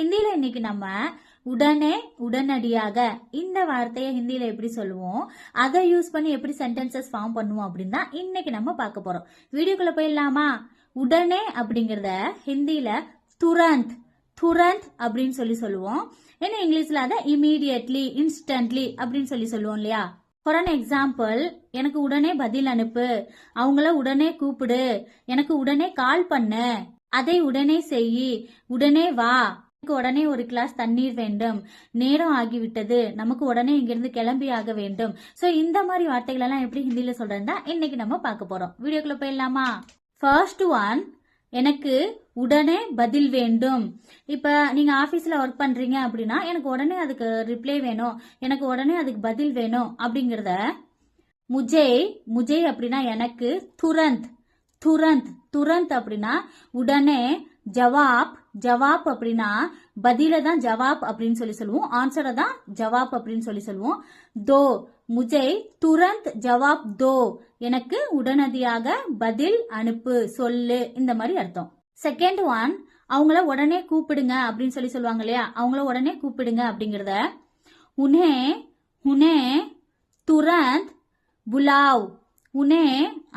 ஹிந்தியில இன்னைக்கு நம்ம உடனே உடனடியாக இந்த வார்த்தையை ஹிந்தியில எப்படி சொல்லுவோம், அதை யூஸ் பண்ணி எப்படி சென்டென்சஸ் ஃபார்ம் பண்ணுவோம் அப்படின்னு தான் இன்னைக்கு நம்ம பார்க்க போறோம். வீடியோக்குள்ள போயிடலாமா? உடனே அப்படிங்கறத ஹிந்தியில துரந்த் துரந்த் அப்படின்னு சொல்லுவோம். ஏன்னா இங்கிலீஷ்ல அதை இமீடியட்லி இன்ஸ்டன்ட்லி அப்படின்னு சொல்லுவோம் இல்லையா? ஃபார் அன் எக்ஸாம்பிள், எனக்கு உடனே பதில் அனுப்பு, அவங்கள உடனே கூப்பிடு, எனக்கு உடனே கால் பண்ணு, அதை உடனே செய், உடனே வா, எனக்கு உடனே ஒரு கிளாஸ் தண்ணீர் வேண்டும், நேரம் ஆகிவிட்டது, நமக்கு உடனே இங்கிருந்து கிளம்பி ஆக வேண்டும். சோ இந்த மாதிரி வார்த்தைகள் எல்லாம் எப்படி ஹிந்தியில சொல்றதா இன்னைக்கு நம்ம பார்க்க போறோம். வீடியோக்குள்ள போயிடலாமா? ஃபர்ஸ்ட் ஒன், எனக்கு உடனே பதில் வேண்டும். இப்ப நீங்க ஆபீஸ்ல ஒர்க் பண்றீங்க அப்படின்னா எனக்கு உடனே அதுக்கு ரிப்ளை வேணும், எனக்கு உடனே அதுக்கு பதில் வேணும் அப்படிங்கறத முஜே முஜே அப்படின்னா எனக்கு, துரந்த் துரந்த் துரந்த் அப்படின்னா உடனே, ஜவாப் ஜவாப் அப்படின்னா பதில தான் ஜவாப் அப்படின்னு சொல்லுவோம், ஆன்சரை தான் ஜவாப் அப்படின்னு சொல்லுவோம். தோ முஜே துரந்த் ஜவாப் தோ, எனக்கு உடனடியாக பதில் அனுப்பு, சொல்லு, இந்த மாதிரி அர்த்தம். செகண்ட் ஒன், அவங்கள உடனே கூப்பிடுங்க அப்படின்னு சொல்லுவாங்க இல்லையா? அவங்கள உடனே கூப்பிடுங்க அப்படிங்கறத உனே உனே துரந்த் புலாவ், உனே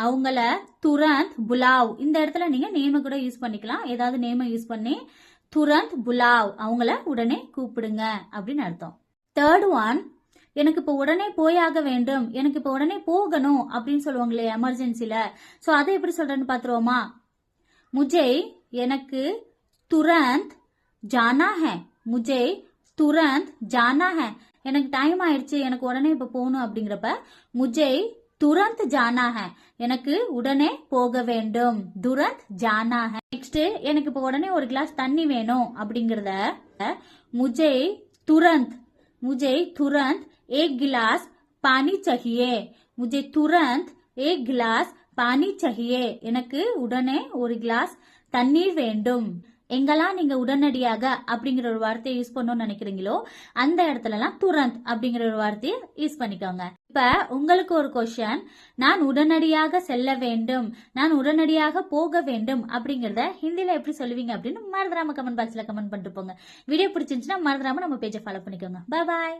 அவங்கள துரந்த் புலாவ். இந்த இடத்துல நீங்க நேம கூட யூஸ் பண்ணிக்கலாம், ஏதாவது நேம யூஸ் பண்ணி துரந்த் புலாவ், அவங்கள உடனே கூப்பிடுங்க அப்படின்னு அர்த்தம். தேர்ட் ஒன், எனக்கு இப்ப உடனே போயாக வேண்டும், எனக்கு இப்ப உடனே போகணும் அப்படின்னு சொல்லுவாங்க இல்லையா எமர்ஜென்சில? சோ அதை எப்படி சொல்றேன்னு பாத்துருவோமா? முஜே எனக்கு துரந்த் ஜானா ஹை, முஜே துரந்த் ஜானா ஹை, எனக்கு டைம் ஆயிடுச்சு, எனக்கு உடனே இப்ப போகணும் அப்படிங்கிறப்ப முஜே துரந்த் ஜானா ஹை, எனக்கு உடனே போக வேண்டும், துரந்த் ஜானா ஹை. நெக்ஸ்ட், எனக்கு இப்ப உடனே ஒரு கிளாஸ் தண்ணி வேணும் அப்படிங்கறத முஜே துரந்த் मुझे तुरंत एक गिलास पानी चाहिए, मुझे तुरंत एक गिलास पानी चाहिए, எனக்கு உடனே ஒரு கிளாஸ் தண்ணீர் வேண்டும். எங்கெல்லாம் நீங்க உடனடியாக அப்படிங்கிற ஒரு வார்த்தையை யூஸ் பண்ணணும்னு நினைக்கிறீங்களோ அந்த இடத்துல எல்லாம் துரந்த் அப்படிங்கிற ஒரு வார்த்தையை யூஸ் பண்ணிக்கோங்க. இப்ப உங்களுக்கு ஒரு கொஸ்டின், நான் உடனடியாக செல்ல வேண்டும், நான் உடனடியாக போக வேண்டும் அப்படிங்கறத ஹிந்தில எப்படி சொல்லுவீங்க அப்படின்னு மறந்துடாம கமெண்ட் பாக்ஸ்ல கமெண்ட் பண்ணிட்டு போங்க. வீடியோ பிடிச்சிருந்துச்சுன்னா மறந்துடாம நம்ம பேஜை ஃபாலோ பண்ணிக்கோங்க. பாய் பாய்.